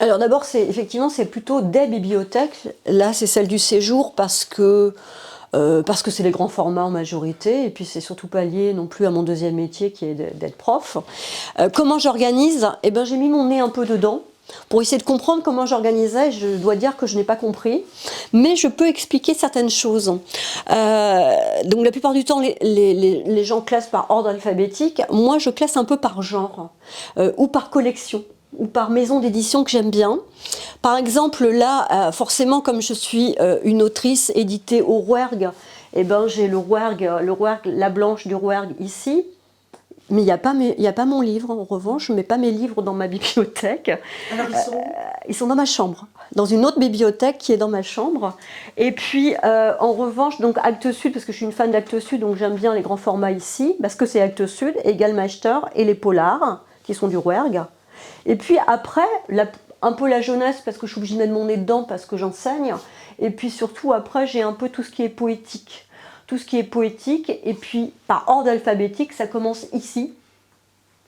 Alors d'abord, effectivement, c'est plutôt des bibliothèques. Là, c'est celle du séjour parce que c'est les grands formats en majorité, et puis c'est surtout pas lié non plus à mon deuxième métier qui est d'être prof. Comment j'organise? Eh ben, j'ai mis mon nez un peu dedans pour essayer de comprendre comment j'organisais. Je dois dire que je n'ai pas compris, mais je peux expliquer certaines choses. Donc la plupart du temps, les gens classent par ordre alphabétique. Moi, je classe un peu par genre ou par collection ou par maison d'édition que j'aime bien. Par exemple, là, forcément, comme je suis une autrice éditée au Rouergue, eh ben, j'ai le Rouergue, la Blanche du Rouergue ici. Mais il n'y a pas mon livre, en revanche, je ne mets pas mes livres dans ma bibliothèque. Alors ils sont dans ma chambre, dans une autre bibliothèque qui est dans ma chambre. Et puis, en revanche, donc Actes Sud, parce que je suis une fan d'Actes Sud, donc j'aime bien les grands formats ici, parce que c'est Actes Sud, et Gallmeister, et les Polars, qui sont du Rouergue. Et puis après, un peu la jeunesse, parce que je suis obligée de mettre mon nez dedans, parce que j'enseigne. Et puis surtout, après, j'ai un peu tout ce qui est poétique. Tout ce qui est poétique, et puis par ordre alphabétique, ça commence ici,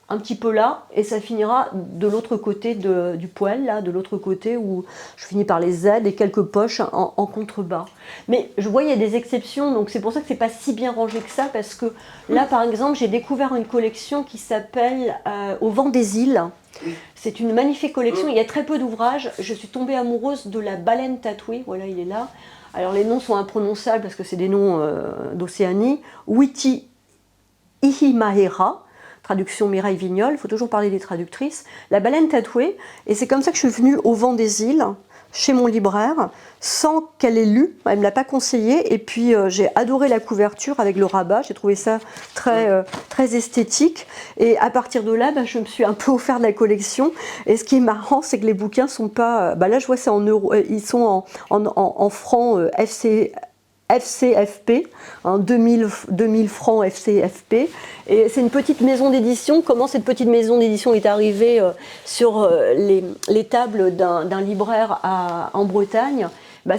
un petit peu là, et ça finira de l'autre côté du poêle, là, de l'autre côté où je finis par les Z et quelques poches en contrebas. Mais je vois, il y a des exceptions, donc c'est pour ça que c'est pas si bien rangé que ça, parce que là, par exemple, j'ai découvert une collection qui s'appelle Au vent des îles. C'est une magnifique collection, il y a très peu d'ouvrages. Je suis tombée amoureuse de la baleine tatouée, voilà, il est là. Alors les noms sont imprononçables parce que c'est des noms d'Océanie. Witi Ihimahera, traduction Mireille Vignol, il faut toujours parler des traductrices. La baleine tatouée, et c'est comme ça que je suis venue au vent des îles, chez mon libraire, sans qu'elle ait lu, elle ne me l'a pas conseillé, et puis j'ai adoré la couverture avec le rabat, j'ai trouvé ça très esthétique, et à partir de là, je me suis un peu offert de la collection, et ce qui est marrant, c'est que les bouquins sont pas, là je vois c'est en euros, ils sont en francs FCFP, 2000 francs FCFP, et c'est une petite maison d'édition. Comment cette petite maison d'édition est arrivée sur les tables d'un libraire en Bretagne?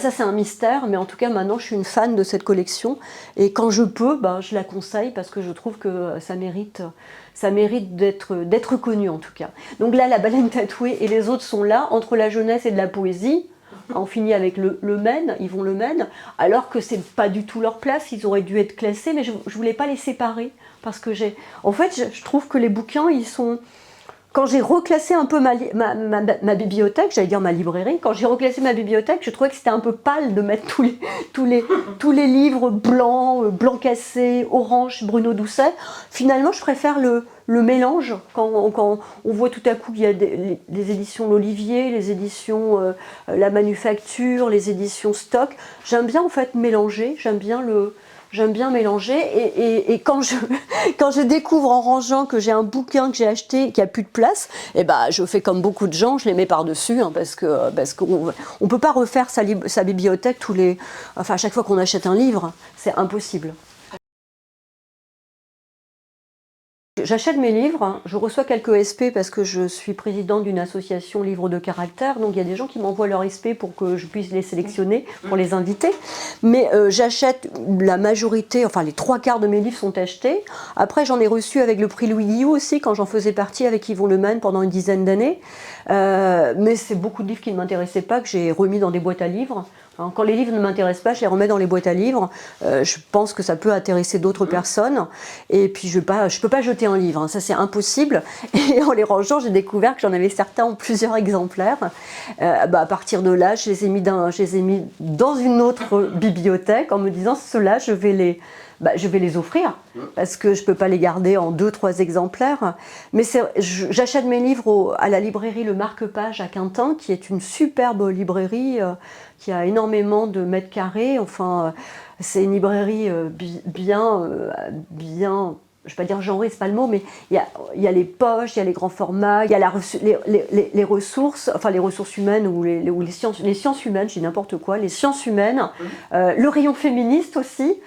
Ça c'est un mystère, mais en tout cas maintenant je suis une fan de cette collection, et quand je peux, je la conseille parce que je trouve que ça mérite d'être connu en tout cas. Donc là, la baleine tatouée et les autres sont là, entre la jeunesse et de la poésie. On finit avec le Maine, Yvon Le Maine, alors que c'est pas du tout leur place, ils auraient dû être classés, mais je voulais pas les séparer, parce que en fait, je trouve que les bouquins, ils sont... Quand j'ai reclassé un peu ma bibliothèque, j'allais dire ma librairie, quand j'ai reclassé ma bibliothèque, je trouvais que c'était un peu pâle de mettre tous les livres blancs, blanc cassé, orange, Bruno Doucet. Finalement, je préfère le mélange, quand on voit tout à coup qu'il y a des éditions L'Olivier, les éditions La Manufacture, les éditions Stock. J'aime bien en fait mélanger, j'aime bien mélanger, et quand je découvre en rangeant que j'ai un bouquin que j'ai acheté qui a plus de place, je fais comme beaucoup de gens, je les mets par-dessus, parce qu'on ne peut pas refaire sa bibliothèque à chaque fois qu'on achète un livre, c'est impossible. J'achète mes livres, je reçois quelques SP parce que je suis présidente d'une association Livres de Caractère, donc il y a des gens qui m'envoient leurs SP pour que je puisse les sélectionner, pour les inviter. Mais j'achète la majorité, enfin les 3/4 de mes livres sont achetés. Après j'en ai reçu avec le prix Louis Guillou aussi, quand j'en faisais partie avec Yvon Le Maine pendant une dizaine d'années. Mais c'est beaucoup de livres qui ne m'intéressaient pas, que j'ai remis dans des boîtes à livres. Alors, quand les livres ne m'intéressent pas, je les remets dans les boîtes à livres. Je pense que ça peut intéresser d'autres personnes. Et puis je peux pas jeter un livre, ça c'est impossible. Et en les rangeant, j'ai découvert que j'en avais certains en plusieurs exemplaires. À partir de là, je les ai mis dans une autre bibliothèque en me disant ceux-là, je vais les offrir, parce que je ne peux pas les garder en 2-3 exemplaires. Mais j'achète mes livres à la librairie Le Marque-Page à Quintin, qui est une superbe librairie qui a énormément de mètres carrés. Enfin, c'est une librairie bien, je ne vais pas dire genrée, c'est pas le mot, mais il y a les poches, il y a les grands formats, il y a les ressources, enfin les ressources humaines ou les sciences humaines, je dis n'importe quoi, les sciences humaines, le rayon féministe aussi,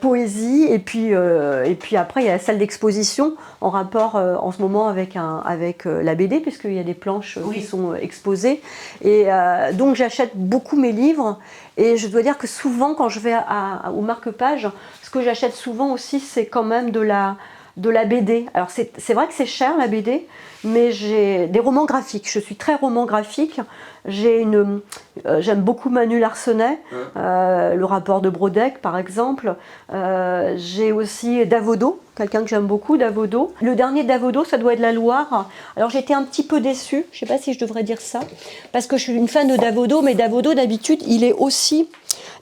poésie, et puis après il y a la salle d'exposition en rapport en ce moment avec la BD, puisqu'il y a des planches qui sont exposées, et donc j'achète beaucoup mes livres. Et je dois dire que souvent, quand je vais au marque-page, ce que j'achète souvent aussi, c'est quand même de la de la BD. Alors c'est vrai que c'est cher la BD, mais j'ai des romans graphiques. Je suis très roman graphique. J'aime beaucoup Manu Larsenet, le rapport de Brodeck par exemple. J'ai aussi Davodo, quelqu'un que j'aime beaucoup, Davodo. Le dernier Davodo, ça doit être La Loire. Alors j'étais un petit peu déçue, je ne sais pas si je devrais dire ça, parce que je suis une fan de Davodo, mais Davodo d'habitude, il est aussi...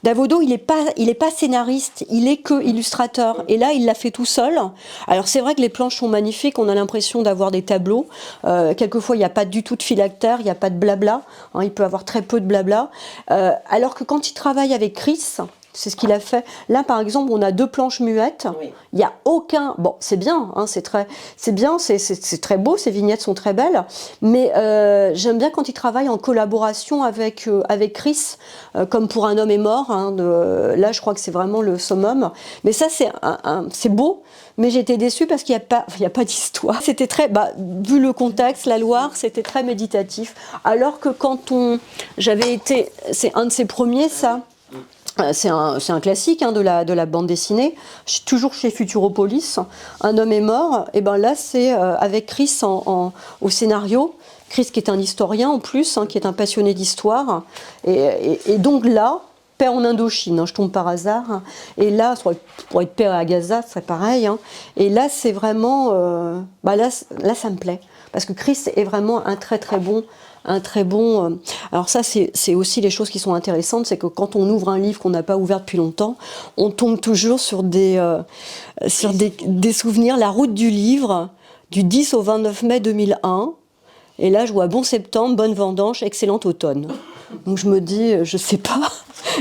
Davodo, il est pas scénariste, il est que illustrateur. Et là, il l'a fait tout seul. Alors c'est vrai que les planches sont magnifiques, on a l'impression d'avoir des tableaux. Quelquefois, il n'y a pas du tout de phylactère, il n'y a pas de blabla. Hein, il peut avoir très peu de blabla. Alors que quand il travaille avec Chris, c'est ce qu'il a fait. Là, par exemple, on a 2 planches muettes. Oui. Il n'y a aucun... Bon, c'est bien, hein, c'est bien, c'est très beau, ces vignettes sont très belles. Mais j'aime bien quand il travaille en collaboration avec Chris, comme pour Un homme est mort. Hein, là, je crois que c'est vraiment le summum. Mais ça, c'est beau. Mais j'étais déçue parce qu'il n'y a pas d'histoire. C'était très... vu le contexte, la Loire, c'était très méditatif. Alors que quand j'avais été... C'est un de ses premiers, ça... C'est un classique hein, de la bande dessinée. Je suis toujours chez Futuropolis. Un homme est mort. Et ben là, c'est avec Chris au scénario. Chris qui est un historien en plus, hein, qui est un passionné d'histoire. Et donc là, paix en Indochine, hein, je tombe par hasard. Et là, ça pourrait être paix à Gaza, c'est pareil. Hein. Et là, c'est vraiment... là, ça me plaît. Parce que Chris est vraiment un très très bon... Alors ça, c'est aussi les choses qui sont intéressantes, c'est que quand on ouvre un livre qu'on n'a pas ouvert depuis longtemps, on tombe toujours sur des souvenirs. La route du livre, du 10 au 29 mai 2001. Et là, je vois bon septembre, bonne vendange, excellent automne. Donc je me dis, je sais pas,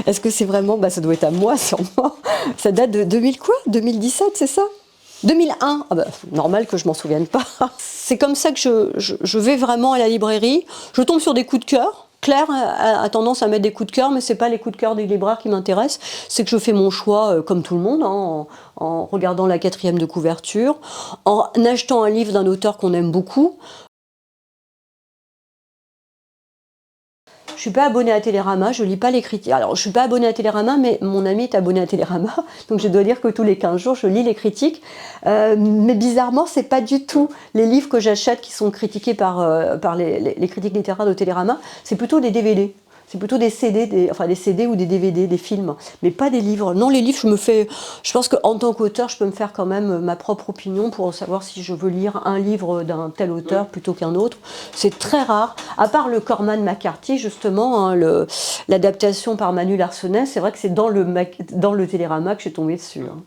est-ce que c'est vraiment... ça doit être à moi, sûrement. Ça date de 2017, c'est ça 2001, normal que je m'en souvienne pas. C'est comme ça que je vais vraiment à la librairie. Je tombe sur des coups de cœur. Claire a tendance à mettre des coups de cœur, mais c'est pas les coups de cœur des libraires qui m'intéressent. C'est que je fais mon choix comme tout le monde, hein, en regardant la 4e de couverture, en achetant un livre d'un auteur qu'on aime beaucoup. Je suis pas abonnée à Télérama, je lis pas les critiques. Alors, je suis pas abonnée à Télérama, mais mon ami est abonné à Télérama, donc je dois dire que tous les 15 jours, je lis les critiques. Mais bizarrement, c'est pas du tout les livres que j'achète qui sont critiqués par les critiques littéraires de Télérama, c'est plutôt des DVD. C'est plutôt des CD, des CD ou des DVD, des films, mais pas des livres. Non, les livres, je pense qu'en tant qu'auteur, je peux me faire quand même ma propre opinion pour savoir si je veux lire un livre d'un tel auteur plutôt qu'un autre. C'est très rare, à part le Corman McCarthy, justement, hein, l'adaptation par Manu Larsenet, c'est vrai que c'est dans le Télérama que j'ai tombé dessus. Hein.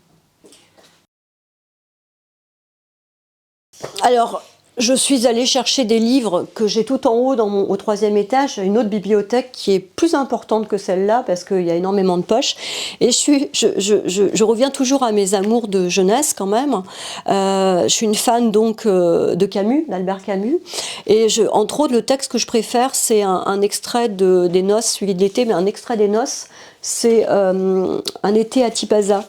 Alors, je suis allée chercher des livres que j'ai tout en haut au 3e étage, une autre bibliothèque qui est plus importante que celle-là parce qu'il y a énormément de poches. Et je reviens toujours à mes amours de jeunesse quand même. Je suis une fan donc de Camus, d'Albert Camus. Et entre autres, le texte que je préfère, c'est un extrait des Noces, suivi de l'été, mais un extrait des Noces, c'est Un été à Tipaza.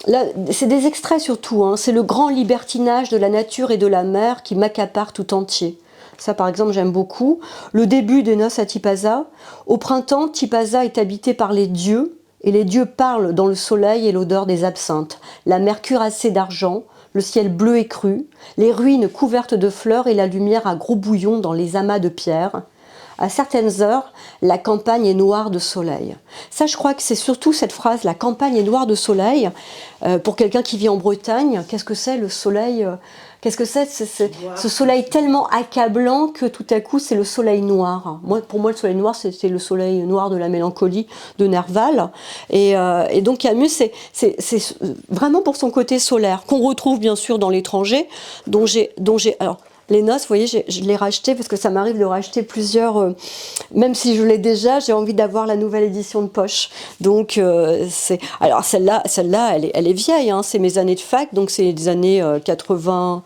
Là, c'est des extraits surtout, hein. C'est le grand libertinage de la nature et de la mer qui m'accapare tout entier. Ça, par exemple, j'aime beaucoup. Le début des Noces à Tipaza. Au printemps, Tipaza est habité par les dieux, et les dieux parlent dans le soleil et l'odeur des absinthes. La mer cuirassée d'argent, le ciel bleu et cru, les ruines couvertes de fleurs et la lumière à gros bouillons dans les amas de pierre. À certaines heures, la campagne est noire de soleil. Ça, je crois que c'est surtout cette phrase, la campagne est noire de soleil. Pour quelqu'un qui vit en Bretagne, qu'est-ce que c'est le soleil Qu'est-ce que c'est ce soleil tellement accablant que tout à coup, c'est le soleil noir. Pour moi, le soleil noir, c'est le soleil noir de la mélancolie de Nerval. Et donc Camus, c'est vraiment pour son côté solaire, qu'on retrouve bien sûr dans L'étranger, dont j'ai alors, Les Noces, vous voyez, je l'ai racheté parce que ça m'arrive de racheter plusieurs, même si je l'ai déjà, j'ai envie d'avoir la nouvelle édition de poche. Donc, alors celle-là, elle est vieille, hein, c'est mes années de fac, donc c'est des années 80,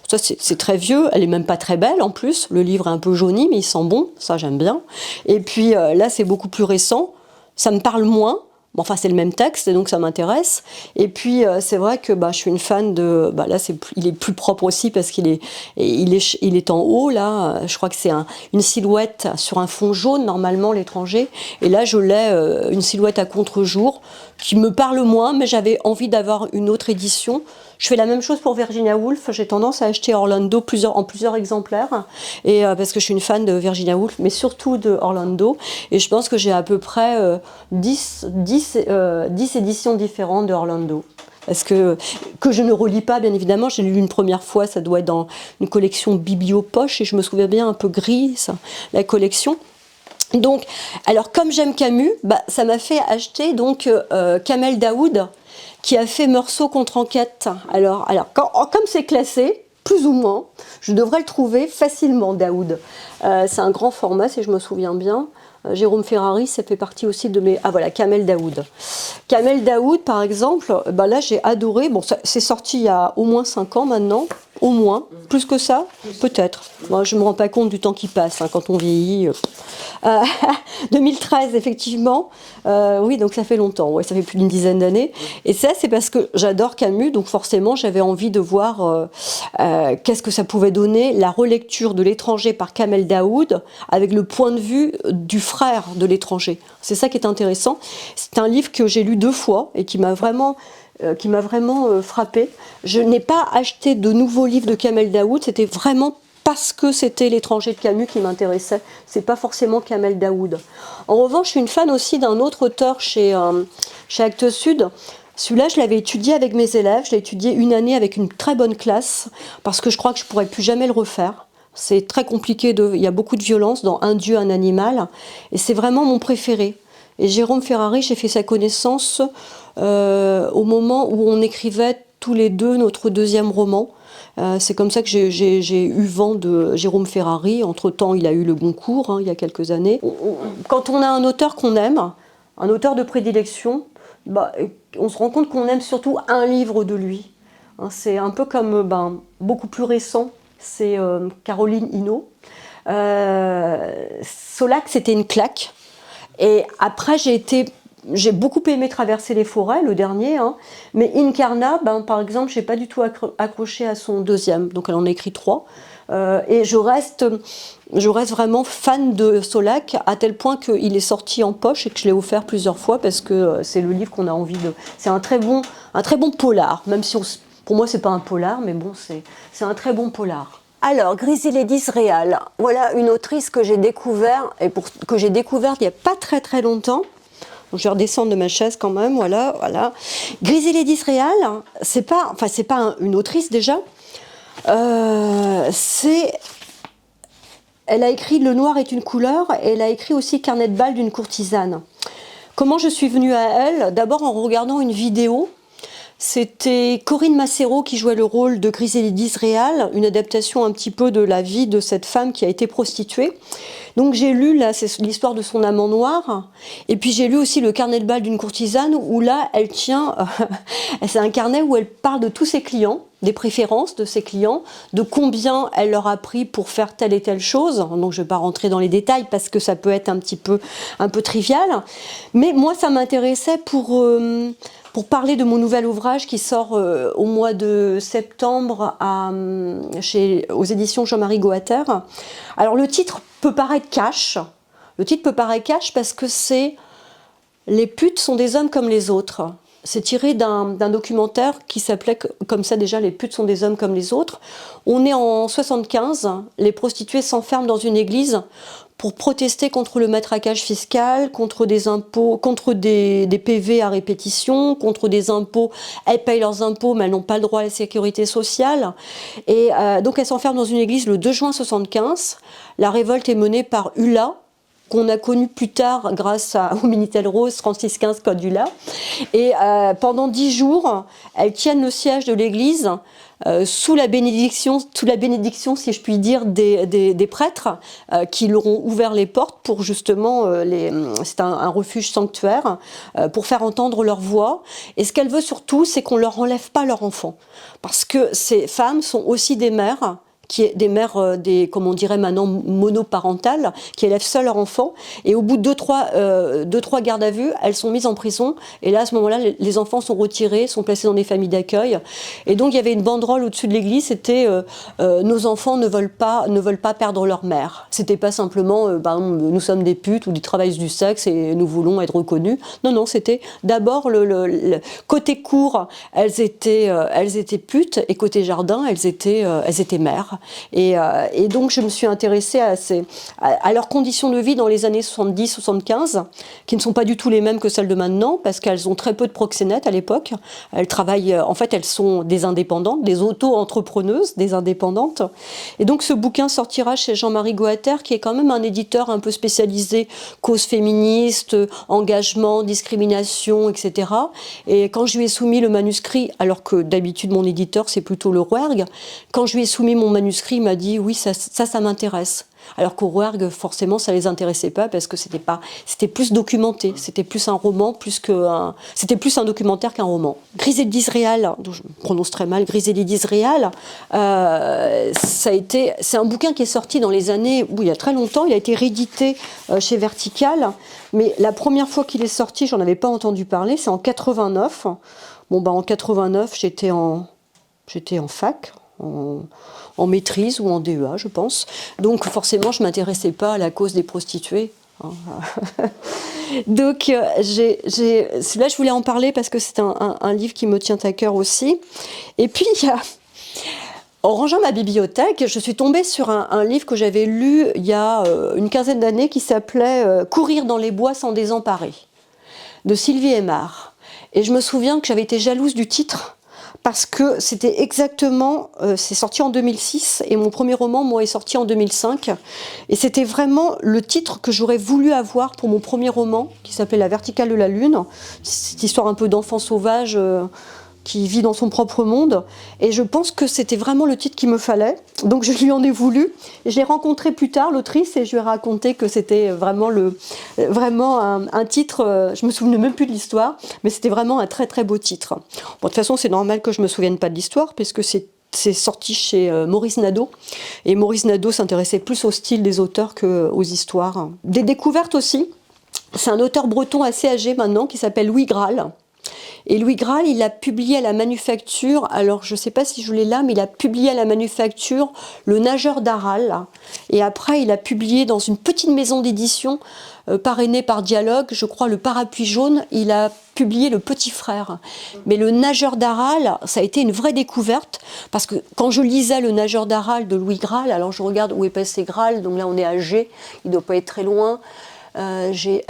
ça c'est très vieux, elle est même pas très belle en plus, le livre est un peu jauni, mais il sent bon, ça j'aime bien. Et puis là, c'est beaucoup plus récent, ça me parle moins. Bon, enfin, c'est le même texte, et donc ça m'intéresse. Et puis, c'est vrai que je suis une fan de... là, il est plus propre aussi parce qu'il est en haut, là. Je crois que c'est une silhouette sur un fond jaune, normalement, L'étranger. Et là, je l'ai une silhouette à contre-jour qui me parle moins, mais j'avais envie d'avoir une autre édition. Je fais la même chose pour Virginia Woolf. J'ai tendance à acheter Orlando en plusieurs exemplaires, et parce que je suis une fan de Virginia Woolf, mais surtout de Orlando. Et je pense que j'ai à peu près 10 éditions différentes de Orlando. Parce que je ne relis pas, bien évidemment. J'ai lu une première fois, ça doit être dans une collection Bibliopoche, et je me souviens bien, un peu gris, ça, la collection. Donc, alors comme j'aime Camus, ça m'a fait acheter donc Kamel Daoud, qui a fait Meursault contre enquête. Alors comme c'est classé, plus ou moins, je devrais le trouver facilement, Daoud. C'est un grand format, si je me souviens bien. Jérôme Ferrari, ça fait partie aussi de mes... Ah voilà, Kamel Daoud. Kamel Daoud, par exemple, là j'ai adoré. Bon, c'est sorti il y a au moins 5 ans maintenant. Au moins. Plus que ça, peut-être. Moi, je ne me rends pas compte du temps qui passe quand on vieillit. 2013, effectivement. Oui, donc ça fait longtemps. Ouais, ça fait plus d'une dizaine d'années. Et ça, c'est parce que j'adore Camus. Donc forcément, j'avais envie de voir qu'est-ce que ça pouvait donner, la relecture de L'étranger par Kamel Daoud, avec le point de vue du frère de l'étranger. C'est ça qui est intéressant. C'est un livre que j'ai lu 2 fois et qui m'a vraiment frappée. Je n'ai pas acheté de nouveaux livres de Kamel Daoud, c'était vraiment parce que c'était L'étranger de Camus qui m'intéressait. C'est pas forcément Kamel Daoud. En revanche, je suis une fan aussi d'un autre auteur chez Actes Sud. Celui-là, je l'avais étudié avec mes élèves, je l'ai étudié une année avec une très bonne classe, parce que je crois que je pourrais plus jamais le refaire. C'est très compliqué, il y a beaucoup de violence dans Un Dieu, un animal, et c'est vraiment mon préféré. Et Jérôme Ferrari, j'ai fait sa connaissance au moment où on écrivait tous les deux notre 2e roman. C'est comme ça que j'ai eu vent de Jérôme Ferrari. Entre-temps, il a eu le Goncourt, il y a quelques années. Quand on a un auteur qu'on aime, un auteur de prédilection, on se rend compte qu'on aime surtout un livre de lui. C'est un peu comme, beaucoup plus récent, c'est Caroline Hinault. Solac, c'était une claque. Et après, j'ai beaucoup aimé Traverser les forêts, le dernier, mais Incarna, par exemple, je n'ai pas du tout accroché à son 2e, donc elle en a écrit 3. Et je reste vraiment fan de Solac, à tel point qu'il est sorti en poche et que je l'ai offert plusieurs fois, parce que c'est le livre qu'on a envie de... C'est un très bon polar, même si pour moi, c'est pas un polar, mais bon, c'est un très bon polar. Alors, Grisy Lady Réal, voilà une autrice que j'ai découverte il n'y a pas très très longtemps. Je vais redescendre de ma chaise quand même, voilà. Grisy Lady Réal, c'est pas une autrice déjà. Elle a écrit Le noir est une couleur, et elle a écrit aussi Carnet de bal d'une courtisane. Comment je suis venue à elle? D'abord en regardant une vidéo. C'était Corinne Massero qui jouait le rôle de Grisy Lady Réal, une adaptation un petit peu de la vie de cette femme qui a été prostituée. Donc j'ai lu, là, c'est l'histoire de son amant noir, et puis j'ai lu aussi le carnet de bal d'une courtisane, où là, elle tient, c'est un carnet où elle parle de tous ses clients, des préférences de ses clients, de combien elle leur a pris pour faire telle et telle chose. Donc je ne vais pas rentrer dans les détails parce que ça peut être un peu trivial, mais moi ça m'intéressait pour parler de mon nouvel ouvrage qui sort au mois de septembre aux éditions Jean-Marie Goater. Alors le titre peut paraître cash. Le titre peut paraître cash parce que c'est « Les putes sont des hommes comme les autres ». C'est tiré d'un documentaire qui s'appelait comme ça déjà « Les putes sont des hommes comme les autres ». On est en 75, les prostituées s'enferment dans une église pour protester contre le matraquage fiscal, contre des impôts, contre des PV à répétition, contre des impôts. Elles payent leurs impôts, mais elles n'ont pas le droit à la sécurité sociale. Et donc elles s'enferment dans une église le 2 juin 75. La révolte est menée par Ulla, qu'on a connu plus tard grâce au Minitel Rose 3615 Code Ulla. Et pendant 10 jours, elles tiennent le siège de l'église sous la bénédiction, si je puis dire, des prêtres qui leur ont ouvert les portes pour justement, c'est un refuge sanctuaire, pour faire entendre leur voix. Et ce qu'elle veut surtout, c'est qu'on ne leur enlève pas leur enfant. Parce que ces femmes sont aussi des mères des mères, comme on dirait maintenant, monoparentales, qui élèvent seules leurs enfants. Et au bout de 2-3 gardes à vue, elles sont mises en prison. Et là, à ce moment-là, les enfants sont retirés, sont placés dans des familles d'accueil. Et donc, il y avait une banderole au-dessus de l'église, c'était nos enfants ne veulent pas perdre leur mère. C'était pas simplement nous sommes des putes ou des travailleuses du sexe et nous voulons être reconnus. Non, non, c'était d'abord le côté cour, elles étaient putes, et côté jardin, elles étaient mères. Et donc, je me suis intéressée à leurs conditions de vie dans les années 70-75, qui ne sont pas du tout les mêmes que celles de maintenant, parce qu'elles ont très peu de proxénètes à l'époque. Elles travaillent, en fait, elles sont des indépendantes, des auto-entrepreneuses, des indépendantes. Et donc, ce bouquin sortira chez Jean-Marie Goater, qui est quand même un éditeur un peu spécialisé cause féministe, engagement, discrimination, etc. Et quand je lui ai soumis le manuscrit, alors que d'habitude mon éditeur c'est plutôt le Rouergue, quand je lui ai soumis mon manuscrit, il m'a dit oui, ça m'intéresse. Alors qu'au Rouergue, forcément, ça les intéressait pas parce que c'était plus documenté, c'était plus un roman, c'était plus un documentaire qu'un roman. Grisélie d'Israël, dont je prononce très mal, Grisélie d'Israël, c'est un bouquin qui est sorti dans les années, il y a très longtemps, il a été réédité chez Vertical, mais la première fois qu'il est sorti, j'en avais pas entendu parler, c'est en 89. En 89, j'étais en fac, en maîtrise ou en DEA, je pense. Donc forcément, je ne m'intéressais pas à la cause des prostituées. Donc là, je voulais en parler parce que c'est un livre qui me tient à cœur aussi. Et puis, en rangeant ma bibliothèque, je suis tombée sur un livre que j'avais lu il y a une quinzaine d'années qui s'appelait « Courir dans les bois sans désemparer » de Sylvie Aymard. Et je me souviens que j'avais été jalouse du titre, parce que c'était exactement, c'est sorti en 2006 et mon premier roman, moi, est sorti en 2005. Et c'était vraiment le titre que j'aurais voulu avoir pour mon premier roman, qui s'appelait La verticale de la lune. Cette histoire un peu d'enfant sauvage qui vit dans son propre monde. Et je pense que c'était vraiment le titre qu'il me fallait. Donc je lui en ai voulu. Et je l'ai rencontré plus tard, l'autrice, et je lui ai raconté que c'était vraiment un titre, je me souvenais même plus de l'histoire, mais c'était vraiment un très très beau titre. Bon, de toute façon, c'est normal que je me souvienne pas de l'histoire, puisque c'est sorti chez Maurice Nadeau. Et Maurice Nadeau s'intéressait plus au style des auteurs qu'aux histoires. Des découvertes aussi. C'est un auteur breton assez âgé maintenant, qui s'appelle Louis Graal. Et Louis Graal, il a publié à la Manufacture, alors je ne sais pas si je l'ai là, mais il a publié à la Manufacture Le Nageur d'Aral. Et après, il a publié dans une petite maison d'édition, parrainée par Dialogue, je crois, Le Parapluie jaune, il a publié Le Petit Frère. Mais Le Nageur d'Aral, ça a été une vraie découverte, parce que quand je lisais Le Nageur d'Aral de Louis Graal, alors je regarde où est passé Graal, donc là on est à G, il ne doit pas être très loin. J'ai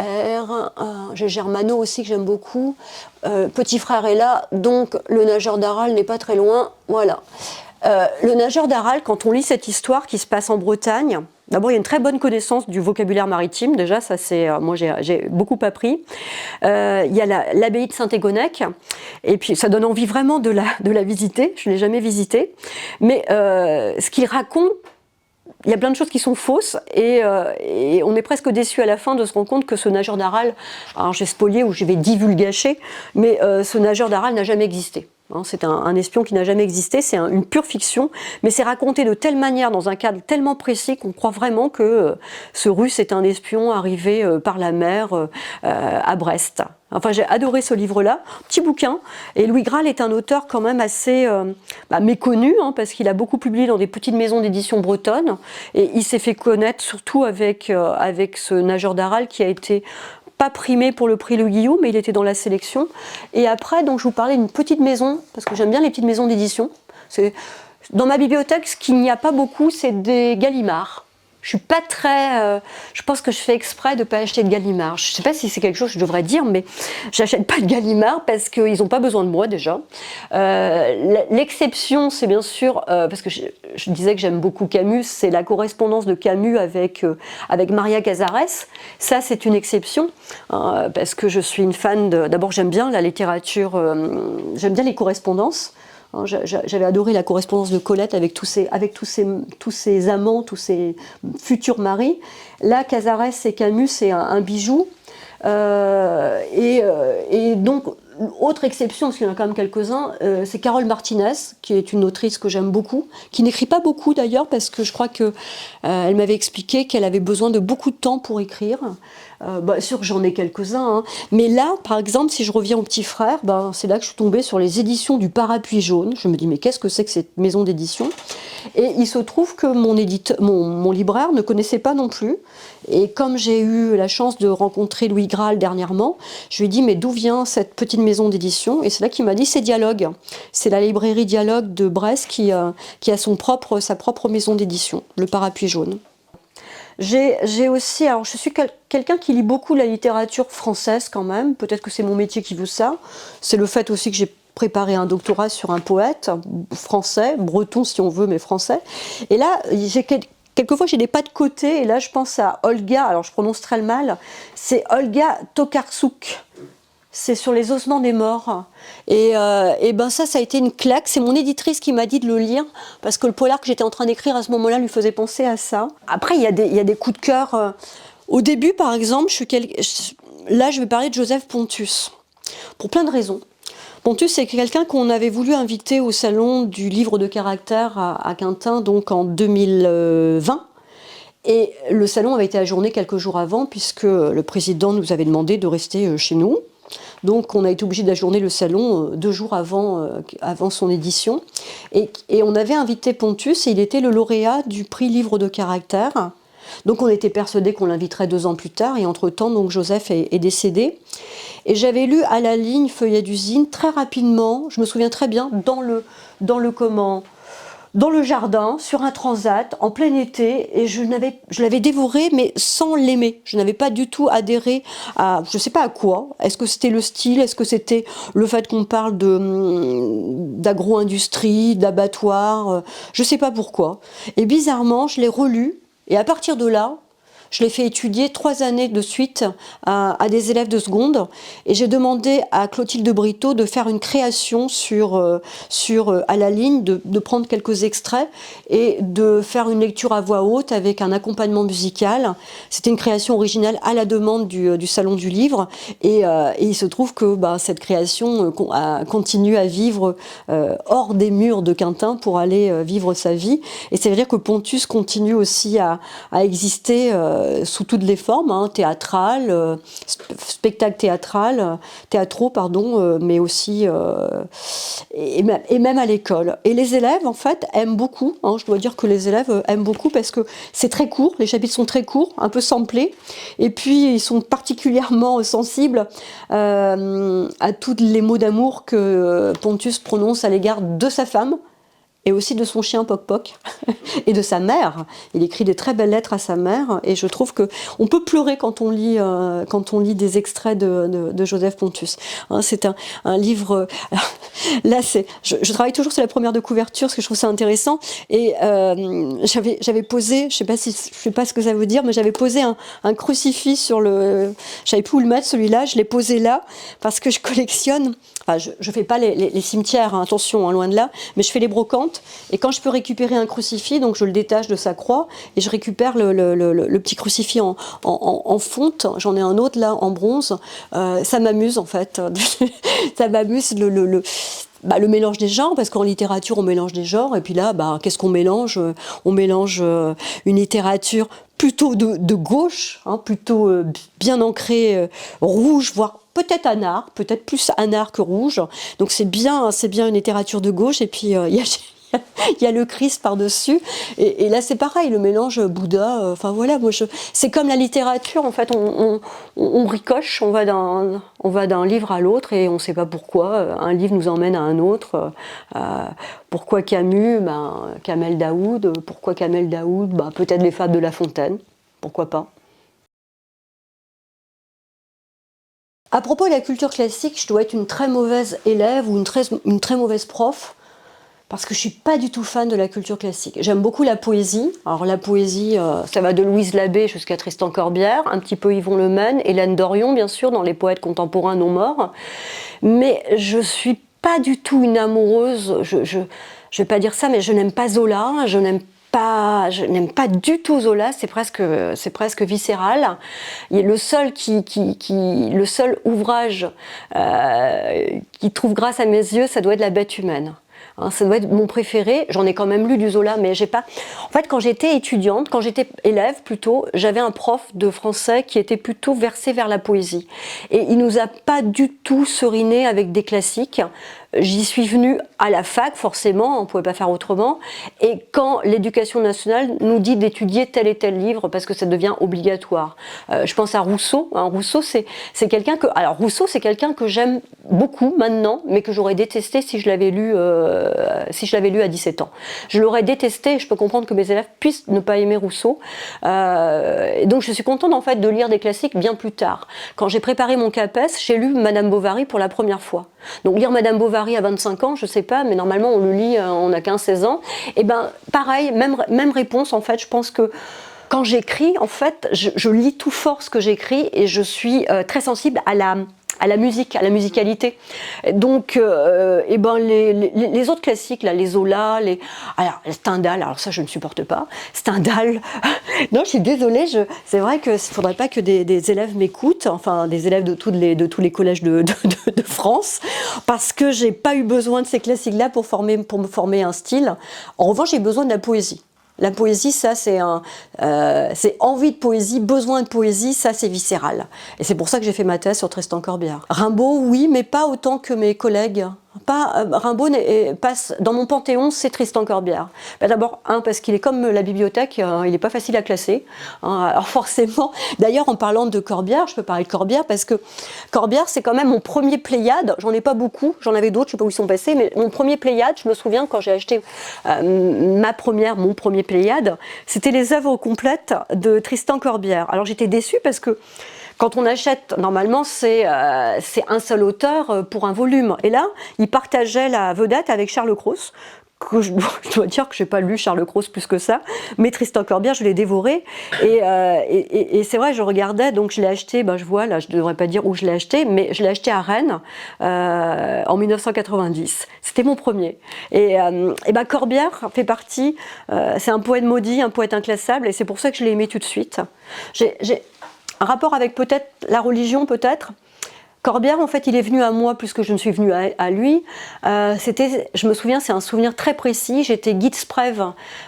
Germano aussi que j'aime beaucoup. Petit Frère est là, donc Le Nageur d'Aral n'est pas très loin. Voilà. Le Nageur d'Aral, quand on lit cette histoire qui se passe en Bretagne, d'abord il y a une très bonne connaissance du vocabulaire maritime, déjà ça c'est, moi j'ai beaucoup appris. Il y a l'abbaye de Saint-Égonnec, et puis ça donne envie vraiment de la visiter, je ne l'ai jamais visitée, mais ce qu'il raconte, il y a plein de choses qui sont fausses et on est presque déçu à la fin de se rendre compte que ce nageur d'Aral, alors j'ai spolié ou je vais divulgacher, mais ce nageur d'Aral n'a jamais existé. C'est un espion qui n'a jamais existé, c'est une pure fiction, mais c'est raconté de telle manière, dans un cadre tellement précis, qu'on croit vraiment que ce Russe est un espion arrivé par la mer à Brest. Enfin, j'ai adoré ce livre-là, petit bouquin, et Louis Graal est un auteur quand même assez méconnu, parce qu'il a beaucoup publié dans des petites maisons d'édition bretonnes, et il s'est fait connaître surtout avec ce Nageur d'Aral qui a été pas primé pour le prix Louis Guillaume, mais il était dans la sélection. Et après, donc, je vous parlais d'une petite maison, parce que j'aime bien les petites maisons d'édition. Dans ma bibliothèque, ce qu'il n'y a pas beaucoup, c'est des Gallimard. Je suis pas très... je pense que je fais exprès de ne pas acheter de Gallimard. Je ne sais pas si c'est quelque chose que je devrais dire, mais j'achète pas de Gallimard parce qu'ils n'ont pas besoin de moi déjà. L'exception, c'est bien sûr, parce que je disais que j'aime beaucoup Camus, c'est la correspondance de Camus avec Maria Casares. Ça, c'est une exception, parce que je suis une fan d'abord, j'aime bien la littérature, j'aime bien les correspondances. J'avais adoré la correspondance de Colette avec tous ses amants, tous ses futurs maris. Là, Casares et Camus, c'est un bijou. Et donc, autre exception, parce qu'il y en a quand même quelques-uns, c'est Carole Martinez, qui est une autrice que j'aime beaucoup, qui n'écrit pas beaucoup d'ailleurs, parce que je crois que elle m'avait expliqué qu'elle avait besoin de beaucoup de temps pour écrire. Sûr que j'en ai quelques-uns, hein. Mais là, par exemple, si je reviens au Petit Frère, c'est là que je suis tombée sur les éditions du Parapluie Jaune. Je me dis, mais qu'est-ce que c'est que cette maison d'édition? Et il se trouve que mon libraire ne connaissait pas non plus. Et comme j'ai eu la chance de rencontrer Louis Graal dernièrement, je lui ai dit, mais d'où vient cette petite maison d'édition? Et c'est là qu'il m'a dit, c'est Dialogue. C'est la librairie Dialogue de Brest qui a sa propre maison d'édition, le Parapluie Jaune. J'ai aussi, alors je suis quelqu'un qui lit beaucoup la littérature française quand même, peut-être que c'est mon métier qui veut ça, c'est le fait aussi que j'ai préparé un doctorat sur un poète français, breton si on veut, mais français, et là, quelquefois j'ai des pas de côté, et là je pense à Olga, alors je prononce très mal, c'est Olga Tokarczuk. C'est sur les ossements des morts. Et ça a été une claque. C'est mon éditrice qui m'a dit de le lire, parce que le polar que j'étais en train d'écrire à ce moment-là lui faisait penser à ça. Après, il y a des coups de cœur. Au début, par exemple, là, je vais parler de Joseph Pontus, pour plein de raisons. Pontus, c'est quelqu'un qu'on avait voulu inviter au salon du livre de caractère à Quintin, donc en 2020. Et le salon avait été ajourné quelques jours avant, puisque le président nous avait demandé de rester chez nous. Donc on a été obligé d'ajourner le salon 2 jours avant son édition. Et on avait invité Pontus, et il était le lauréat du prix livre de caractère. Donc on était persuadés qu'on l'inviterait 2 ans plus tard, et entre-temps, donc Joseph est décédé. Et j'avais lu à la ligne Feuillet d'usine très rapidement, je me souviens très bien, dans le jardin, sur un transat, en plein été, et je l'avais dévoré, mais sans l'aimer. Je n'avais pas du tout adhéré à, je ne sais pas à quoi. Est-ce que c'était le style? Est-ce que c'était le fait qu'on parle d'agro-industrie, d'abattoir? Je ne sais pas pourquoi. Et bizarrement, je l'ai relu, et à partir de là, je l'ai fait étudier 3 années de suite à des élèves de seconde, et j'ai demandé à Clotilde Brito de faire une création à la ligne, de prendre quelques extraits et de faire une lecture à voix haute avec un accompagnement musical. C'était une création originale à la demande du Salon du Livre, et il se trouve que cette création continue à vivre hors des murs de Quintin pour aller vivre sa vie. Et ça veut dire que Pontus continue aussi à exister sous toutes les formes, théâtrales, spectacles théâtraux, mais aussi et même à l'école. Et les élèves, en fait, aiment beaucoup. Je dois dire que les élèves aiment beaucoup parce que c'est très court, les chapitres sont très courts, un peu samplés, et puis ils sont particulièrement sensibles à tous les mots d'amour que Pontus prononce à l'égard de sa femme, et aussi de son chien Poc Poc, et de sa mère. Il écrit des très belles lettres à sa mère, et je trouve qu'on peut pleurer quand on lit des extraits de Joseph Pontus. C'est un livre... Là, je travaille toujours sur la première de couverture, parce que je trouve ça intéressant, et j'avais posé, je sais pas ce que ça veut dire, mais j'avais posé un crucifix sur le... Je savais plus où le mettre, celui-là, je l'ai posé là, parce que je collectionne... Enfin, je fais pas les cimetières, attention, loin de là, mais je fais les brocantes, et quand je peux récupérer un crucifix, donc je le détache de sa croix, et je récupère le petit crucifix en fonte, j'en ai un autre là, en bronze, ça m'amuse en fait, ça m'amuse le mélange des genres, parce qu'en littérature on mélange des genres, et puis là, qu'est-ce qu'on mélange? On mélange une littérature plutôt de gauche, plutôt bien ancrée, rouge, voire peut-être anard, peut-être plus anard que rouge. Donc c'est bien une littérature de gauche, et puis il y a le Christ par-dessus, et là c'est pareil, le mélange Bouddha, voilà, c'est comme la littérature, en fait, on ricoche, on va d'un livre à l'autre, et on ne sait pas pourquoi, un livre nous emmène à un autre. Pourquoi Camus? Kamel Daoud. Pourquoi Kamel Daoud? Peut-être les fables de La Fontaine, pourquoi pas. À propos de la culture classique, je dois être une très mauvaise élève ou une très mauvaise prof, parce que je ne suis pas du tout fan de la culture classique. J'aime beaucoup la poésie. Alors la poésie, ça va de Louise Labbé jusqu'à Tristan Corbière, un petit peu Yvon Le Maine, Hélène Dorion, bien sûr, dans les poètes contemporains non morts. Mais je ne suis pas du tout une amoureuse, je ne vais pas dire ça, mais je n'aime pas Zola, je n'aime je n'aime pas du tout Zola, c'est presque viscéral. Le seul le seul ouvrage qui trouve grâce à mes yeux, ça doit être La Bête humaine. Ça doit être mon préféré. J'en ai quand même lu du Zola, mais j'ai pas. En fait, quand j'étais étudiante, quand j'étais élève plutôt, j'avais un prof de français qui était plutôt versé vers la poésie. Et il nous a pas du tout seriné avec des classiques. J'y suis venue à la fac, forcément, on ne pouvait pas faire autrement. Et quand l'éducation nationale nous dit d'étudier tel et tel livre, parce que ça devient obligatoire. Je pense à Rousseau. Rousseau, c'est quelqu'un que... Alors, Rousseau, c'est quelqu'un que j'aime beaucoup maintenant, mais que j'aurais détesté si je l'avais lu à 17 ans. Je l'aurais détesté, et je peux comprendre que mes élèves puissent ne pas aimer Rousseau. Et donc, je suis contente, en fait, de lire des classiques bien plus tard. Quand j'ai préparé mon CAPES, j'ai lu Madame Bovary pour la première fois. Donc, lire Madame Bovary à 25 ans, je sais pas, mais normalement on le lit, on a 15-16 ans. Et ben pareil, même réponse en fait. Je pense que quand j'écris, en fait, je lis tout fort ce que j'écris et je suis très sensible à la musique, à la musicalité. Donc, et ben les autres classiques, là, les Zola, alors Stendhal, alors ça je ne supporte pas. Stendhal, non, je suis désolée. C'est vrai que faudrait pas que des élèves m'écoutent, enfin des élèves de tous les collèges de France, parce que j'ai pas eu besoin de ces classiques-là pour me former un style. En revanche, j'ai besoin de la poésie. La poésie, ça, c'est envie de poésie, besoin de poésie, ça, c'est viscéral. Et c'est pour ça que j'ai fait ma thèse sur Tristan Corbière. Rimbaud, oui, mais pas autant que mes collègues. Rimbaud passe dans mon panthéon, c'est Tristan Corbière. D'abord, parce qu'il est comme la bibliothèque, il n'est pas facile à classer. Alors forcément, d'ailleurs, en parlant de Corbière, je peux parler de Corbière parce que Corbière, c'est quand même mon premier Pléiade. J'en ai pas beaucoup, j'en avais d'autres, je ne sais pas où ils sont passés, mais mon premier Pléiade, je me souviens quand j'ai acheté mon premier Pléiade, c'était les œuvres complètes de Tristan Corbière. Alors j'étais déçue parce que quand on achète, normalement, c'est un seul auteur pour un volume. Et là, il partageait la vedette avec Charles Cros. Que je dois dire que je n'ai pas lu Charles Cros plus que ça, mais Tristan Corbière, je l'ai dévoré. Et c'est vrai, je regardais, donc je l'ai acheté, je vois, là, je ne devrais pas dire où je l'ai acheté, mais je l'ai acheté à Rennes en 1990. C'était mon premier. Et Corbière fait partie, c'est un poète maudit, un poète inclassable, et c'est pour ça que je l'ai aimé tout de suite. J'ai un rapport avec peut-être la religion, peut-être. Corbière, en fait, il est venu à moi plus que je ne suis venue à lui. Je me souviens, c'est un souvenir très précis. J'étais guide sprève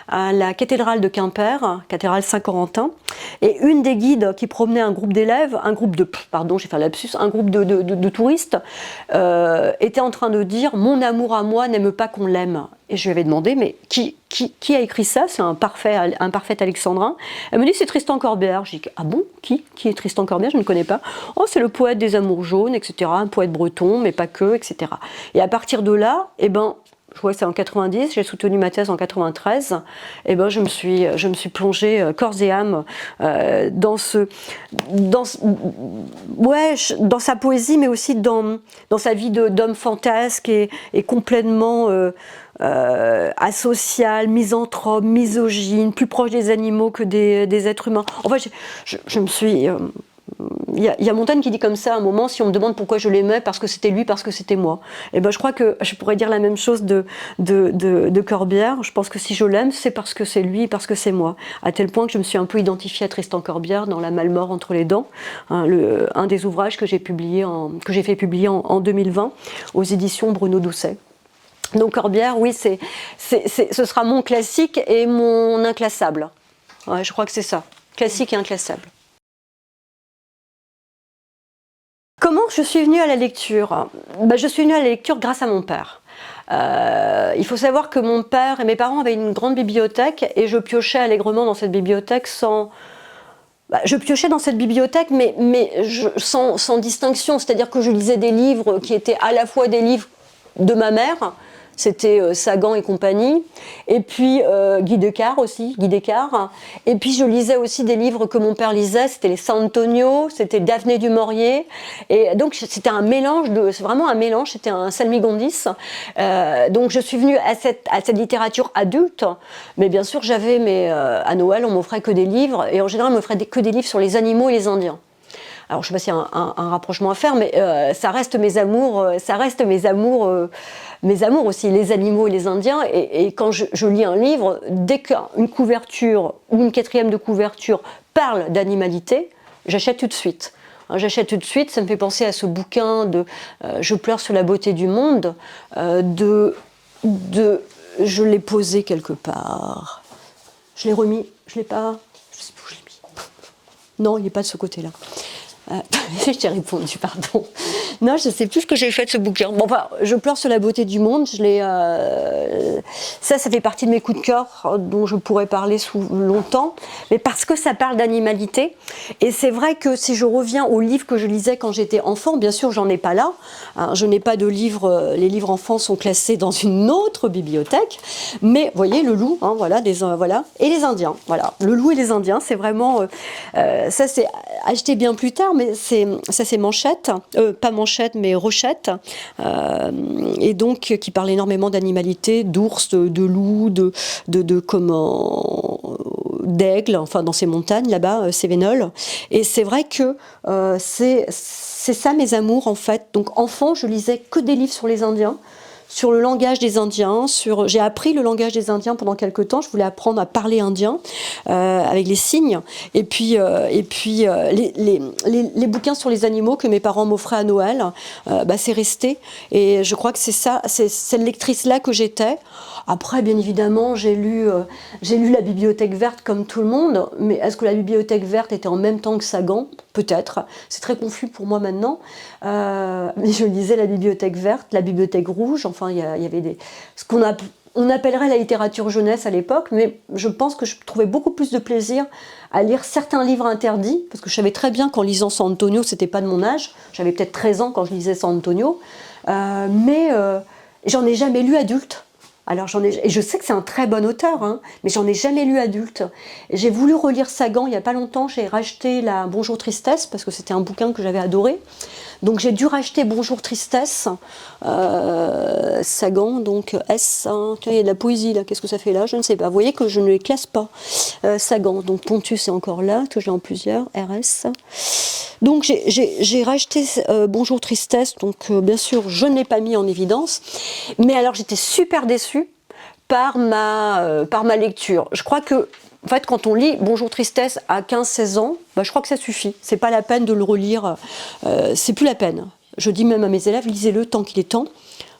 à la cathédrale de Quimper, cathédrale Saint-Corentin, et une des guides qui promenait un groupe d'élèves, un groupe de touristes, était en train de dire « Mon amour à moi n'aime pas qu'on l'aime ». Et je lui avais demandé, mais qui a écrit ça? C'est un parfait alexandrin. Elle me dit, c'est Tristan Corbière. J'ai dit, ah bon? Qui est Tristan Corbière? Je ne connais pas. Oh, c'est le poète des amours jaunes, etc. Un poète breton, mais pas que, etc. Et à partir de là, je vois que c'est en 90, j'ai soutenu ma thèse en 93, je me suis plongée corps et âme dans sa poésie, mais aussi dans sa vie d'homme fantasque et complètement asocial, misanthrope, misogyne, plus proche des animaux que des êtres humains. En fait, je me suis... Il y a Montaigne qui dit comme ça à un moment, si on me demande pourquoi je l'aimais, parce que c'était lui, parce que c'était moi. Je crois que je pourrais dire la même chose de Corbière. Je pense que si je l'aime, c'est parce que c'est lui, parce que c'est moi. À tel point que je me suis un peu identifiée à Tristan Corbière dans La Malmort entre les dents, un des ouvrages que j'ai fait publier en 2020 aux éditions Bruno Doucet. Donc Corbière, oui, ce sera mon classique et mon inclassable. Ouais, je crois que c'est ça, classique et inclassable. Comment je suis venue à la lecture? Je suis venue à la lecture grâce à mon père. Il faut savoir que mon père et mes parents avaient une grande bibliothèque et je piochais allègrement dans cette bibliothèque je piochais dans cette bibliothèque, mais sans distinction. C'est-à-dire que je lisais des livres qui étaient à la fois des livres de ma mère, c'était Sagan et compagnie, et puis Guy Descartes aussi, Guy Descartes, et puis je lisais aussi des livres que mon père lisait, c'était les San Antonio, c'était Daphné du Maurier, et donc c'était un mélange, c'est vraiment un mélange, c'était un salmigondis, donc je suis venue à cette littérature adulte, mais bien sûr à Noël on m'offrait que des livres, et en général on m'offrait que des livres sur les animaux et les Indiens. alors je sais pas s'il y a un rapprochement à faire, mais ça reste mes amours, mes amours aussi, les animaux et les Indiens. Et quand je lis un livre, dès qu'une couverture ou une quatrième de couverture parle d'animalité, j'achète tout de suite. J'achète tout de suite, ça me fait penser à ce bouquin de Je pleure sur la beauté du monde, je l'ai posé quelque part. Je l'ai remis, je l'ai pas, je sais plus où je l'ai mis. Non, il n'est pas de ce côté-là. Je t'ai répondu, pardon. Non, je ne sais plus ce que j'ai fait de ce bouquin. Bon, enfin, Je pleure sur la beauté du monde. Ça fait partie de mes coups de cœur dont je pourrais parler longtemps, mais parce que ça parle d'animalité. Et c'est vrai que si je reviens aux livres que je lisais quand j'étais enfant, bien sûr, j'en ai pas là. Hein, je n'ai pas de livres. Les livres enfants sont classés dans une autre bibliothèque. Mais vous voyez, le loup, hein, voilà, voilà, et les Indiens. Voilà, le loup et les Indiens, c'est vraiment. Ça, c'est acheté bien plus tard. Mais ça c'est Manchette, pas Manchette mais Rochette, et donc qui parle énormément d'animalité, d'ours, de loups, d'aigle, enfin dans ces montagnes là-bas, Cévenol. Et c'est vrai que c'est ça mes amours en fait. Donc enfant, je lisais que des livres sur les Indiens, sur le langage des Indiens, j'ai appris le langage des Indiens pendant quelques temps. Je voulais apprendre à parler indien avec les signes. Et puis les bouquins sur les animaux que mes parents m'offraient à Noël, c'est resté. Et je crois que c'est ça, c'est cette lectrice-là que j'étais. Après, bien évidemment, j'ai lu la Bibliothèque verte comme tout le monde. Mais est-ce que la Bibliothèque verte était en même temps que Sagan ? Peut-être. C'est très confus pour moi maintenant. Mais je lisais la Bibliothèque verte, la Bibliothèque rouge. Enfin, il y avait ce qu'on appellerait la littérature jeunesse à l'époque, mais je pense que je trouvais beaucoup plus de plaisir à lire certains livres interdits, parce que je savais très bien qu'en lisant San Antonio, c'était pas de mon âge. J'avais peut-être 13 ans quand je lisais San Antonio, mais j'en ai jamais lu adulte. Alors et je sais que c'est un très bon auteur, hein, mais j'en ai jamais lu adulte. J'ai voulu relire Sagan il y a pas longtemps. J'ai racheté la Bonjour Tristesse parce que c'était un bouquin que j'avais adoré. Donc j'ai dû racheter Bonjour Tristesse, Sagan, donc S. Hein, il y a de la poésie là. Qu'est-ce que ça fait là ? Je ne sais pas. Vous voyez que je ne les classe pas. Sagan, donc Pontus est encore là, que j'ai en plusieurs. RS. Donc j'ai racheté Bonjour Tristesse. Donc bien sûr, je ne l'ai pas mis en évidence. Mais alors j'étais super déçue par ma lecture. Je crois que en fait, quand on lit Bonjour Tristesse à 15-16 ans, je crois que ça suffit. C'est pas la peine de le relire. C'est plus la peine. Je dis même à mes élèves, lisez-le tant qu'il est temps.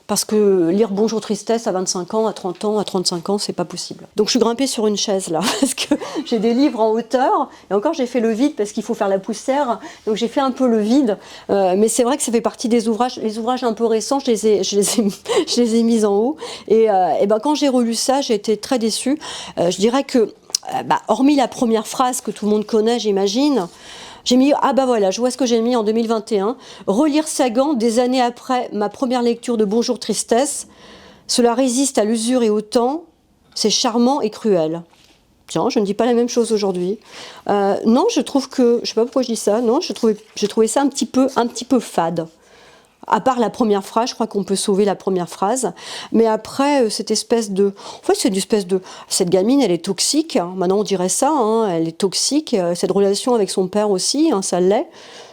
Parce que lire Bonjour Tristesse à 25 ans, à 30 ans, à 35 ans, c'est pas possible. Donc je suis grimpée sur une chaise là, parce que j'ai des livres en hauteur, et encore j'ai fait le vide parce qu'il faut faire la poussière, donc j'ai fait un peu le vide, mais c'est vrai que ça fait partie des ouvrages, les ouvrages un peu récents, je les ai mis en haut, et quand j'ai relu ça, j'ai été très déçue. Je dirais que, hormis la première phrase que tout le monde connaît, j'imagine, j'ai mis, voilà, je vois ce que j'ai mis en 2021. Relire Sagan des années après ma première lecture de Bonjour Tristesse. Cela résiste à l'usure et au temps. C'est charmant et cruel. Tiens, je ne dis pas la même chose aujourd'hui. Non, je trouve que, je sais pas pourquoi je dis ça, non, j'ai trouvé ça un petit peu fade. À part la première phrase, je crois qu'on peut sauver la première phrase. Mais après, cette espèce de... En fait, c'est une espèce de... Cette gamine, elle est toxique. Hein. Maintenant, on dirait ça. Hein. Elle est toxique. Cette relation avec son père aussi, hein, ça l'est.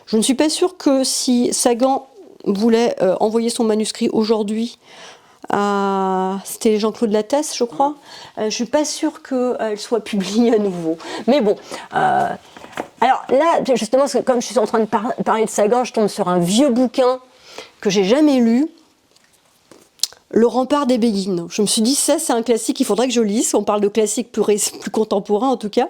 Je ne suis pas sûre que si Sagan voulait envoyer son manuscrit aujourd'hui à... C'était Jean-Claude Lattès, je crois. Je ne suis pas sûre qu'elle soit publiée à nouveau. Mais bon... Alors là, justement, comme je suis en train de parler de Sagan, je tombe sur un vieux bouquin que j'ai jamais lu, Le Rempart des Béguines. Je me suis dit, ça c'est un classique, il faudrait que je lise. On parle de classiques plus contemporains en tout cas.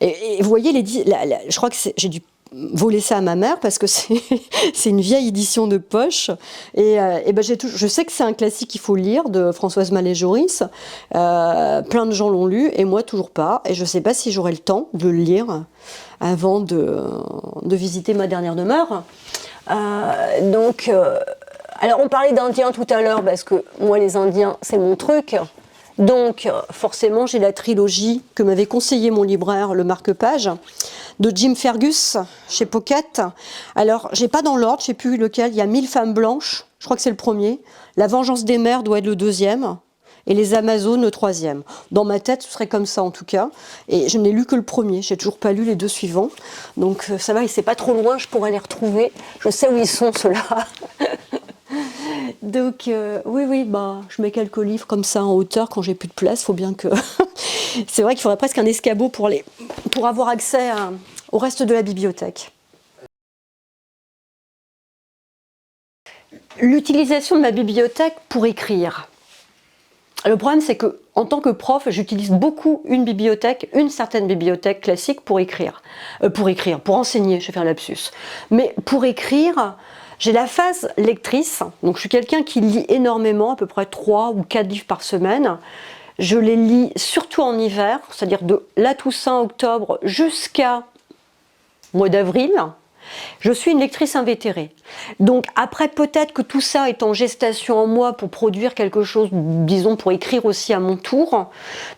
Et vous voyez, je crois que j'ai dû voler ça à ma mère parce que c'est une vieille édition de poche. Je sais que c'est un classique qu'il faut lire de Françoise Mallet-Joris. Plein de gens l'ont lu et moi toujours pas. Et je sais pas si j'aurai le temps de le lire avant de visiter ma dernière demeure. Alors on parlait d'Indiens tout à l'heure parce que moi les Indiens c'est mon truc, donc forcément j'ai la trilogie que m'avait conseillé mon libraire, le marque-page, de Jim Fergus chez Pocket. Alors j'ai pas dans l'ordre, je sais plus lequel, il y a 1000 femmes blanches, je crois que c'est le premier, La vengeance des mères doit être le deuxième, et les Amazones le troisième. Dans ma tête, ce serait comme ça en tout cas. Et je n'ai lu que le premier, j'ai toujours pas lu les deux suivants. Donc ça va, c'est pas trop loin, je pourrais les retrouver. Je sais où ils sont ceux-là. Donc oui, bah, je mets quelques livres comme ça en hauteur quand j'ai plus de place. Faut bien que. C'est vrai qu'il faudrait presque un escabeau pour avoir accès au reste de la bibliothèque. L'utilisation de ma bibliothèque pour écrire. Le problème, c'est que en tant que prof, j'utilise beaucoup une certaine bibliothèque classique pour écrire. Pour enseigner, je vais faire un lapsus. Mais pour écrire, j'ai la phase lectrice, donc je suis quelqu'un qui lit énormément, à peu près 3 ou 4 livres par semaine. Je les lis surtout en hiver, c'est-à-dire de la Toussaint, octobre, jusqu'à mois d'avril. Je suis une lectrice invétérée. Donc après, peut-être que tout ça est en gestation en moi pour produire quelque chose, disons, pour écrire aussi à mon tour.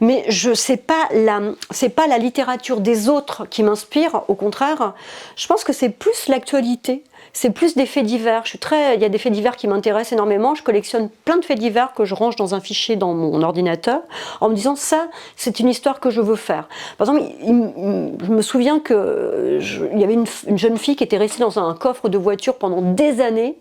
Mais c'est pas la littérature des autres qui m'inspire. Au contraire, je pense que c'est plus l'actualité. C'est plus des faits divers. Il y a des faits divers qui m'intéressent énormément. Je collectionne plein de faits divers que je range dans un fichier dans mon ordinateur en me disant ça, c'est une histoire que je veux faire. Par exemple, je me souviens qu'il y avait une jeune fille qui était restée dans un coffre de voiture pendant des années.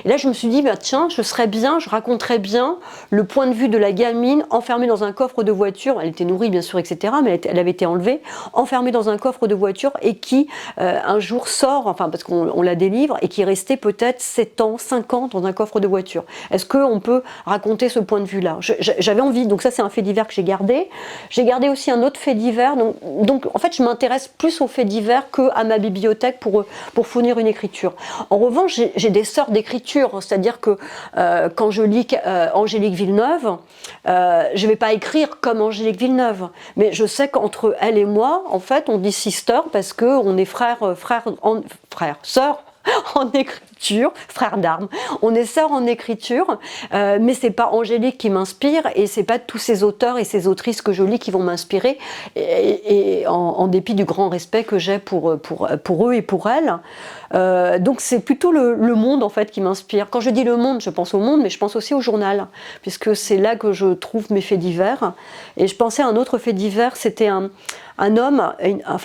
Et là, je me suis dit, bah, tiens, je raconterais bien le point de vue de la gamine enfermée dans un coffre de voiture. Elle était nourrie, bien sûr, etc., mais elle avait été enlevée, enfermée dans un coffre de voiture et qui, un jour, sort, enfin, parce qu'on la délivre, et qui est restée peut-être 7 ans, 5 ans dans un coffre de voiture. Est-ce qu'on peut raconter ce point de vue-là? J'avais envie, donc ça, c'est un fait divers que j'ai gardé. J'ai gardé aussi un autre fait divers. Donc en fait, je m'intéresse plus aux faits divers qu'à ma bibliothèque pour fournir une écriture. En revanche, j'ai des sortes d'écriture. C'est-à-dire que quand je lis Angélique Villeneuve, je ne vais pas écrire comme Angélique Villeneuve, mais je sais qu'entre elle et moi, en fait, on dit sister parce qu'on est sœurs en écriture, frères d'armes. On est sœurs en écriture, mais c'est pas Angélique qui m'inspire et c'est pas tous ces auteurs et ces autrices que je lis qui vont m'inspirer, et en dépit du grand respect que j'ai pour eux et pour elles. Donc c'est plutôt le monde en fait qui m'inspire. Quand je dis le monde, je pense au monde, mais je pense aussi au journal, puisque c'est là que je trouve mes faits divers. Et je pensais à un autre fait divers, c'était un homme et un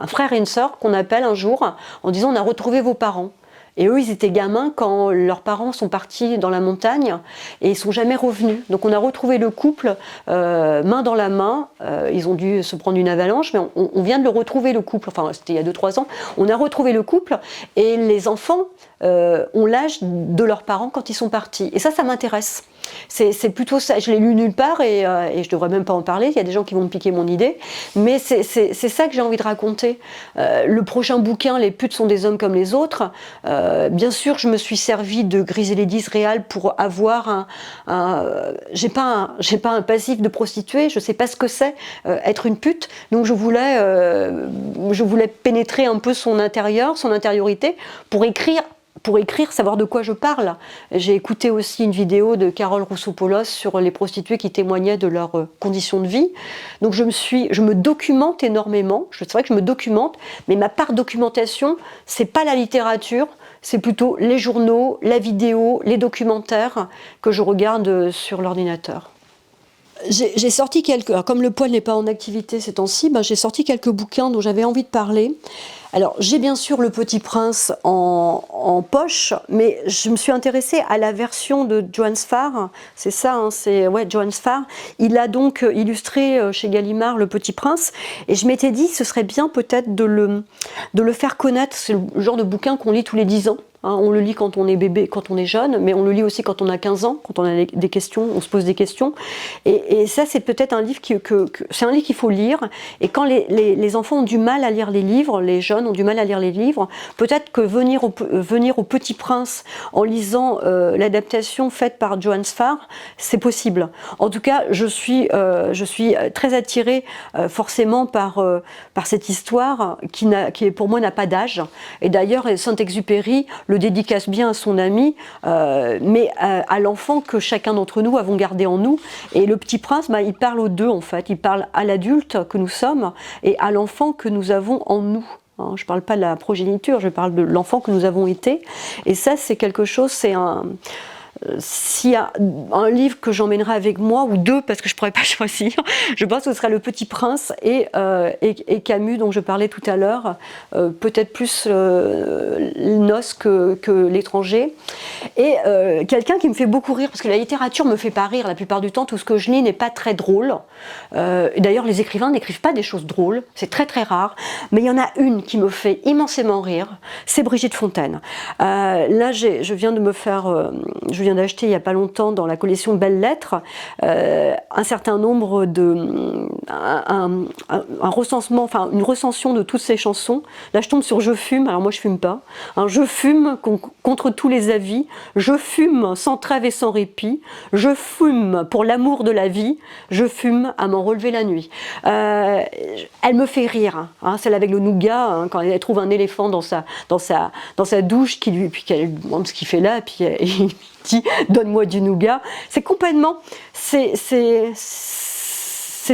frère et une sœur qu'on appelle un jour en disant on a retrouvé vos parents. Et eux, ils étaient gamins quand leurs parents sont partis dans la montagne et ils sont jamais revenus. Donc on a retrouvé le couple main dans la main. Ils ont dû se prendre une avalanche, mais on vient de le retrouver, le couple. Enfin, c'était il y a 2-3 ans. On a retrouvé le couple et les enfants ont l'âge de leurs parents quand ils sont partis. Et ça m'intéresse. C'est plutôt ça. Je l'ai lu nulle part et je devrais même pas en parler. Il y a des gens qui vont me piquer mon idée, mais c'est ça que j'ai envie de raconter. Le prochain bouquin, Les putes sont des hommes comme les autres. Bien sûr, je me suis servi de Griselidis Réal pour avoir j'ai pas un passif de prostituée. Je sais pas ce que c'est être une pute. Donc je voulais pénétrer un peu son intérieur, son intériorité pour écrire, savoir de quoi je parle. J'ai écouté aussi une vidéo de Carole Roussou-Paulos sur les prostituées qui témoignaient de leurs conditions de vie. Donc je me documente énormément. C'est vrai que je me documente, mais ma part documentation, c'est pas la littérature, c'est plutôt les journaux, la vidéo, les documentaires que je regarde sur l'ordinateur. J'ai sorti comme Le Poil n'est pas en activité ces temps-ci, j'ai sorti quelques bouquins dont j'avais envie de parler. Alors, j'ai bien sûr Le Petit Prince en poche, mais je me suis intéressée à la version de Johannes Farr. C'est ça, hein, Johannes Farr. Il a donc illustré chez Gallimard Le Petit Prince, et je m'étais dit, ce serait bien peut-être de le faire connaître. C'est le genre de bouquin qu'on lit tous les 10 ans. Hein, on le lit quand on est bébé, quand on est jeune, mais on le lit aussi quand on a 15 ans, quand on a des questions, on se pose des questions. Et ça, c'est peut-être un livre c'est un livre qu'il faut lire. Et quand les enfants ont du mal à lire les livres, les jeunes ont du mal à lire les livres, peut-être que venir au Petit Prince en lisant l'adaptation faite par Johannes Farr, c'est possible. En tout cas, je suis très attirée forcément par cette histoire qui pour moi n'a pas d'âge. Et d'ailleurs, Saint-Exupéry le dédicace bien à son ami, mais à l'enfant que chacun d'entre nous avons gardé en nous. Et le Petit Prince, il parle aux deux en fait. Il parle à l'adulte que nous sommes et à l'enfant que nous avons en nous. Je ne parle pas de la progéniture, je parle de l'enfant que nous avons été. Et ça, c'est quelque chose, s'il y a un livre que j'emmènerai avec moi, ou deux, parce que je ne pourrais pas choisir, je pense que ce sera Le Petit Prince et Camus, dont je parlais tout à l'heure, peut-être plus Noces que L'étranger. Et quelqu'un qui me fait beaucoup rire, parce que la littérature me fait pas rire la plupart du temps, tout ce que je lis n'est pas très drôle. D'ailleurs, les écrivains n'écrivent pas des choses drôles, c'est très très rare, mais il y en a une qui me fait immensément rire, c'est Brigitte Fontaine. Là, je viens d'acheter il n'y a pas longtemps dans la collection Belles Lettres un certain nombre un recensement, enfin une recension de toutes ces chansons. Là, je tombe sur Je fume, alors moi je fume pas. Hein, je fume contre tous les avis, je fume sans trêve et sans répit, je fume pour l'amour de la vie, je fume à m'en relever la nuit. Elle me fait rire, hein, celle avec le nougat, hein, quand elle trouve un éléphant dans sa douche, puis qu'elle demande ce qu'il fait là, puis il dit donne-moi du nougat. C'est complètement, c'est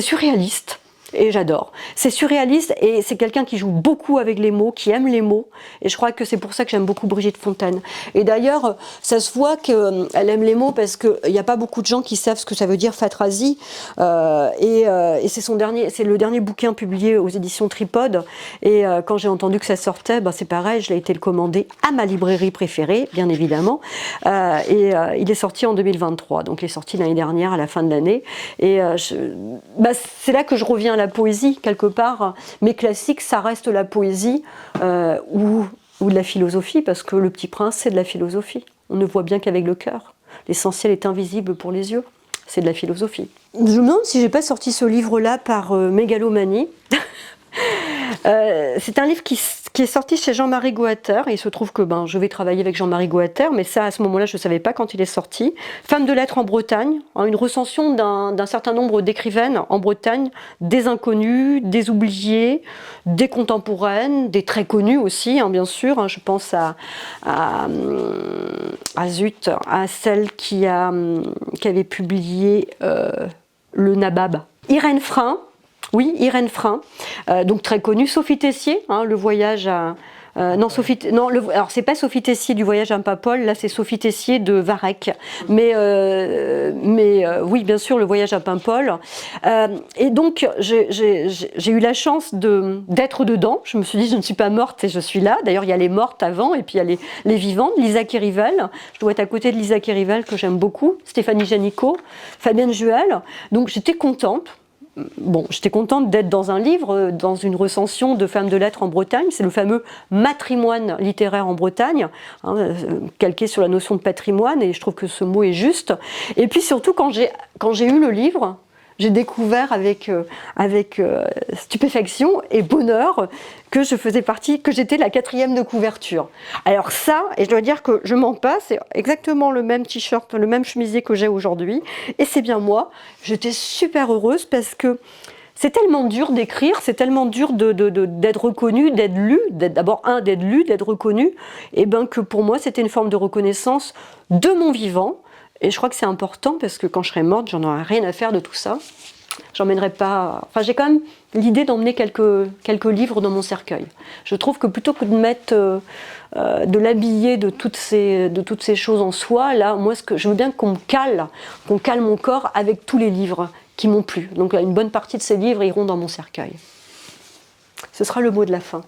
surréaliste. Et j'adore. C'est surréaliste et c'est quelqu'un qui joue beaucoup avec les mots, qui aime les mots. Et je crois que c'est pour ça que j'aime beaucoup Brigitte Fontaine. Et d'ailleurs, ça se voit qu'elle aime les mots parce qu'il n'y a pas beaucoup de gens qui savent ce que ça veut dire Fatrasie. Et c'est le dernier bouquin publié aux éditions Tripode. Et quand j'ai entendu que ça sortait, c'est pareil, je l'ai été le commander à ma librairie préférée, bien évidemment. Il est sorti en 2023. Donc il est sorti l'année dernière, à la fin de l'année. Et c'est là que je reviens à la poésie, quelque part. Mes classiques, ça reste la poésie ou de la philosophie, parce que Le Petit Prince, c'est de la philosophie. On ne voit bien qu'avec le cœur. L'essentiel est invisible pour les yeux. C'est de la philosophie. Je me demande si j'ai pas sorti ce livre-là par mégalomanie. C'est un livre qui est sorti chez Jean-Marie Goater, et il se trouve que je vais travailler avec Jean-Marie Goater, mais ça, à ce moment-là, je ne savais pas quand il est sorti. Femme de lettres en Bretagne, une recension d'un certain nombre d'écrivaines en Bretagne, des inconnues, des oubliées, des contemporaines, des très connues aussi, bien sûr. Je pense à celle qui avait publié Le Nabab. Irène Frein. Oui, Irène Frein, donc très connue. Sophie Tessier, le voyage à... alors c'est pas Sophie Tessier du voyage à Paimpol, là c'est Sophie Tessier de Varec. Mais oui, bien sûr, le voyage à Paimpol. Et donc j'ai eu la chance d'être dedans. Je me suis dit, je ne suis pas morte et je suis là. D'ailleurs, il y a les mortes avant et puis il y a les vivantes. Lisa Kérivel, je dois être à côté de Lisa Kérivel que j'aime beaucoup. Stéphanie Janicot, Fabienne Juel. Donc j'étais contente. J'étais contente d'être dans un livre, dans une recension de femmes de lettres en Bretagne. C'est le fameux matrimoine littéraire en Bretagne, calqué sur la notion de patrimoine, et je trouve que ce mot est juste. Et puis surtout, quand j'ai eu le livre, j'ai découvert avec stupéfaction et bonheur que j'étais la 4e de couverture. Alors ça, et je dois dire que je mens pas, c'est exactement le même t-shirt, le même chemisier que j'ai aujourd'hui, et c'est bien moi. J'étais super heureuse parce que c'est tellement dur d'écrire, c'est tellement dur d'être reconnu, d'être lu, d'abord d'être lu, d'être reconnu, et que pour moi c'était une forme de reconnaissance de mon vivant. Et je crois que c'est important parce que quand je serai morte, j'en aurai rien à faire de tout ça. J'emmènerai pas. Enfin, j'ai quand même l'idée d'emmener quelques livres dans mon cercueil. Je trouve que plutôt que de mettre, de l'habiller de toutes ces choses en soi, là, moi, je veux bien qu'on cale mon corps avec tous les livres qui m'ont plu. Donc, une bonne partie de ces livres iront dans mon cercueil. Ce sera le mot de la fin.